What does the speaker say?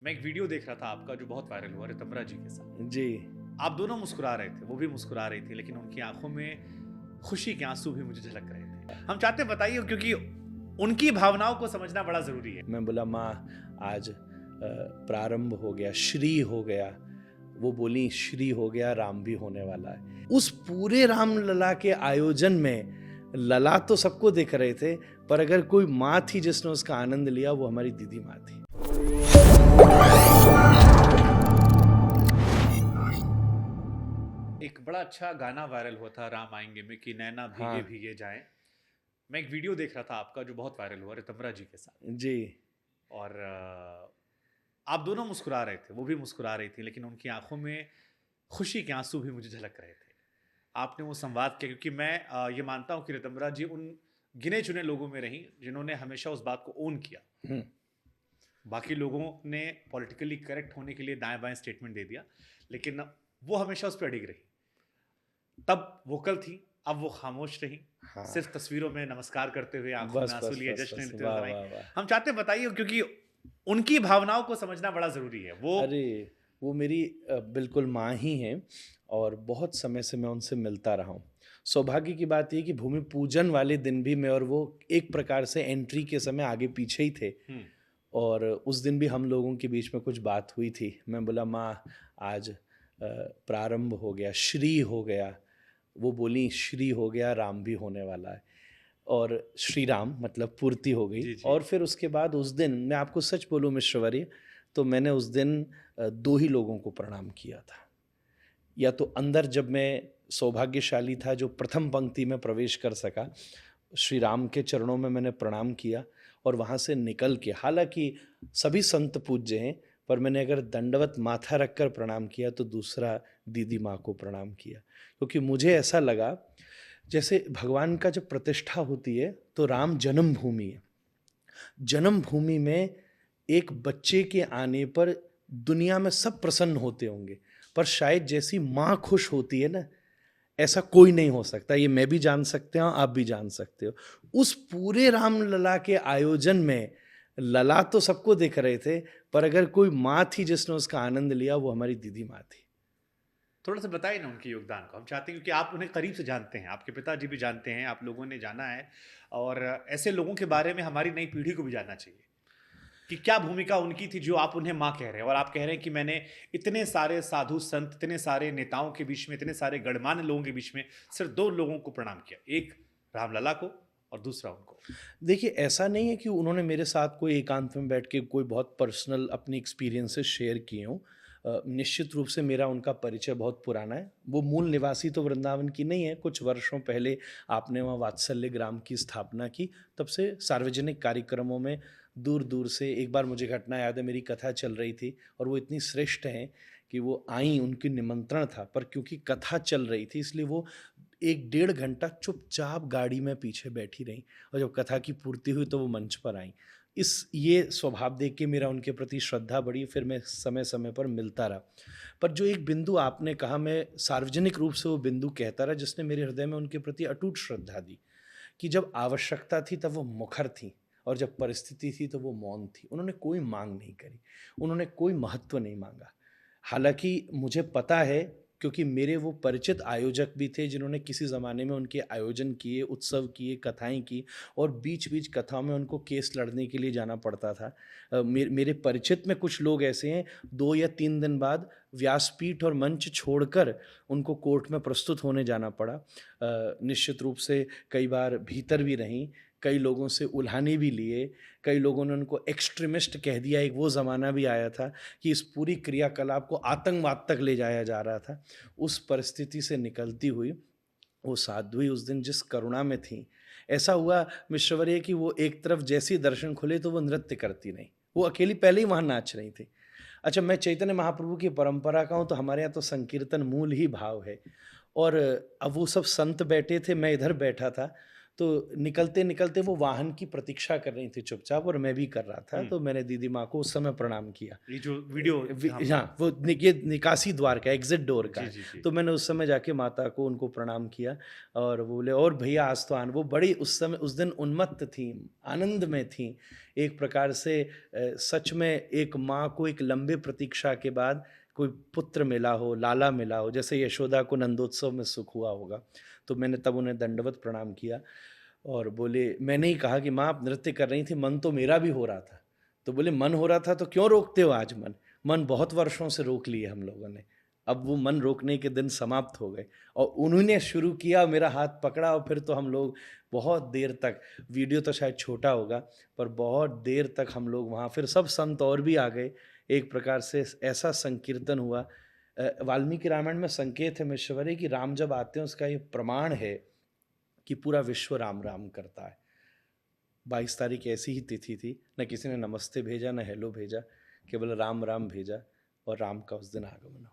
मैं एक वीडियो देख रहा था आपका जो बहुत वायरल हुआ रितंबरा जी के साथ। जी। आप दोनों मुस्कुरा रहे थे, वो भी मुस्कुरा रही थी, लेकिन उनकी आंखों में खुशी के आंसू भी मुझे झलक रहे थे। हम चाहते हैं बताइए क्योंकि उनकी भावनाओं को समझना बड़ा ज़रूरी है। मैं बोला माँ आज प्रारंभ हो गया, श्री हो गया। वो बोली श्री हो गया, राम भी होने वाला है। उस पूरे रामलला के आयोजन में लला तो सबको दिख रहे थे, पर अगर कोई माँ थी जिसने उसका आनंद लिया वो हमारी दीदी माँ थी। एक बड़ा अच्छा गाना वायरल हुआ था राम आएंगे में कि नैना भीगे हाँ। भीगे जाएं। मैं एक वीडियो देख रहा था आपका जो बहुत वायरल हुआ रितंबरा जी के साथ। जी। और आप दोनों मुस्कुरा रहे थे, वो भी मुस्कुरा रही थी, लेकिन उनकी आंखों में खुशी के आंसू भी मुझे झलक रहे थे। आपने वो संवाद किया क्योंकि मैं ये मानता हूँ कि रितंबरा जी उन गिने चुने लोगों में रहीं जिन्होंने हमेशा उस बात को ओन किया। हम्म। बाकी लोगों ने पॉलिटिकली करेक्ट होने के लिए दाएं बाएं स्टेटमेंट दे दिया, लेकिन वो हमेशा उस पर अडिग रही। तब वोकल थी, अब वो खामोश रही। हाँ। सिर्फ तस्वीरों में नमस्कार करते हुए आंखों में बस आंसू बस लिए बस जश्न बस, लेते हुए वाह नजर आई। वाह वाह। हम चाहते हैं बताइए क्योंकि उनकी भावनाओं को समझना बड़ा जरूरी है। वो अरे वो मेरी बिल्कुल माँ ही हैं और बहुत समय से मैं उनसे मिलता रहा हूँ। सौभाग्य की बात ये कि भूमि पूजन वाले दिन भी मैं और वो एक प्रकार से एंट्री के समय आगे पीछे ही थे। हम्म, और उस दिन भी हम लोगों के बीच में कुछ बात हुई थी। मैं बोला माँ आज प्रारंभ हो गया, श्री हो गया। वो बोली श्री हो गया, राम भी होने वाला है। और श्री राम मतलब पूर्ति हो गई। जी जी। और फिर उसके बाद उस दिन मैं आपको सच बोलूँ मिश्रवर्य, तो मैंने उस दिन दो ही लोगों को प्रणाम किया था। या तो अंदर जब मैं सौभाग्यशाली था जो प्रथम पंक्ति में प्रवेश कर सका, श्री राम के चरणों में मैंने प्रणाम किया। और वहाँ से निकल के, हालांकि सभी संत पूज्य हैं, पर मैंने अगर दंडवत माथा रखकर प्रणाम किया तो दूसरा दीदी माँ को प्रणाम किया। क्योंकि मुझे ऐसा लगा जैसे भगवान का जब प्रतिष्ठा होती है तो राम जन्मभूमि है। जन्मभूमि में एक बच्चे के आने पर दुनिया में सब प्रसन्न होते होंगे, पर शायद जैसी माँ खुश होती है ना, ऐसा कोई नहीं हो सकता। ये मैं भी जान सकते हो, आप भी जान सकते हो। उस पूरे रामलला के आयोजन में लला तो सबको दिख रहे थे, पर अगर कोई माँ थी जिसने उसका आनंद लिया वो हमारी दीदी माँ थी। थोड़ा सा बताइए ना उनके योगदान को। हम चाहते हैं क्योंकि आप उन्हें करीब से जानते हैं, आपके पिताजी भी जानते हैं, आप लोगों ने जाना है। और ऐसे लोगों के बारे में हमारी नई पीढ़ी को भी जानना चाहिए कि क्या भूमिका उनकी थी जो आप उन्हें माँ कह रहे हैं। और आप कह रहे हैं कि मैंने इतने सारे साधु संत, इतने सारे नेताओं के बीच में, इतने सारे गणमान्य लोगों के बीच में सिर्फ दो लोगों को प्रणाम किया, एक रामलला को और दूसरा उनको। देखिए ऐसा नहीं है कि उन्होंने मेरे साथ कोई एकांत में बैठ के कोई बहुत पर्सनल अपनी एक्सपीरियंसेस शेयर किए हों। निश्चित रूप से मेरा उनका परिचय बहुत पुराना है। वो मूल निवासी तो वृंदावन की नहीं है, कुछ वर्षों पहले आपने वहाँ वात्सल्य ग्राम की स्थापना की, तब से सार्वजनिक कार्यक्रमों में दूर दूर से। एक बार मुझे घटना याद है, मेरी कथा चल रही थी और वो इतनी श्रेष्ठ हैं कि वो आई, उनकी निमंत्रण था, पर क्योंकि कथा चल रही थी इसलिए वो 1 डेढ़ घंटा चुपचाप गाड़ी में पीछे बैठी रहीं। और जब कथा की पूर्ति हुई तो वो मंच पर आईं। ये स्वभाव देख के मेरा उनके प्रति श्रद्धा बढ़ी, फिर मैं समय समय पर मिलता रहा। पर जो एक बिंदु आपने कहा, मैं सार्वजनिक रूप से वो बिंदु कहता रहा जिसने मेरे हृदय में उनके प्रति अटूट श्रद्धा दी, कि जब आवश्यकता थी तब वो मुखर थी और जब परिस्थिति थी तो वो मौन थी। उन्होंने कोई मांग नहीं करी, उन्होंने कोई महत्व नहीं मांगा। हालांकि मुझे पता है, क्योंकि मेरे वो परिचित आयोजक भी थे जिन्होंने किसी ज़माने में उनके आयोजन किए, उत्सव किए, कथाएं की, और बीच बीच कथाओं में उनको केस लड़ने के लिए जाना पड़ता था। मेरे परिचित में कुछ लोग ऐसे हैं, 2 या 3 दिन बाद व्यासपीठ और मंच छोड़कर उनको कोर्ट में प्रस्तुत होने जाना पड़ा। निश्चित रूप से कई बार भीतर भी रहीं, कई लोगों से उल्हाने भी लिए, कई लोगों ने उनको एक्सट्रीमिस्ट कह दिया। एक वो ज़माना भी आया था कि इस पूरी क्रियाकलाप को आतंकवाद तक ले जाया जा रहा था। उस परिस्थिति से निकलती हुई वो साध्वी उस दिन जिस करुणा में थी, ऐसा हुआ मिश्रवर्य कि वो एक तरफ जैसे ही दर्शन खुले तो वो नृत्य करती नहीं, वो अकेली पहले ही वहाँ नाच रही थी। अच्छा, मैं चैतन्य महाप्रभु की परंपरा का हूँ, तो हमारे यहाँ तो संकीर्तन मूल ही भाव है। और अब वो सब संत बैठे थे, मैं इधर बैठा था, तो निकलते निकलते वो वाहन की प्रतीक्षा कर रही थी चुपचाप, और मैं भी कर रहा था। तो मैंने दीदी माँ को उस समय प्रणाम किया। ये जो वीडियो हाँ, वो ये निकासी द्वार का, एग्जिट डोर का जी है। जी जी तो मैंने उस समय जाके माता को, उनको प्रणाम किया, और वो बोले, और भैया आज तो आन, वो बड़ी उस समय उस दिन उन्मत्त थी, आनंद में थी एक प्रकार से। सच में एक माँ को एक लंबे प्रतीक्षा के बाद कोई पुत्र मिला हो, लाला मिला हो, जैसे यशोदा को नंदोत्सव में सुख हुआ होगा। तो मैंने तब उन्हें दंडवत प्रणाम किया, और बोले, मैंने ही कहा कि माँ आप नृत्य कर रही थी, मन तो मेरा भी हो रहा था। तो बोले, मन हो रहा था तो क्यों रोकते हो आज मन? मन बहुत वर्षों से रोक लिए हम लोगों ने, अब वो मन रोकने के दिन समाप्त हो गए। और उन्होंने शुरू किया, मेरा हाथ पकड़ा, और फिर तो हम लोग बहुत देर तक, वीडियो तो शायद छोटा होगा, पर बहुत देर तक हम लोग वहाँ, फिर सब संत और भी आ गए। एक प्रकार से ऐसा संकीर्तन हुआ। वाल्मीकि रामायण में संकेत है मिश्रवरी कि राम जब आते हैं उसका ये प्रमाण है कि पूरा विश्व राम राम करता है। 22 तारीख ऐसी ही तिथि थी, न किसी ने नमस्ते भेजा, न हेलो भेजा, केवल राम राम भेजा, और राम का उस दिन आगमन हुआ।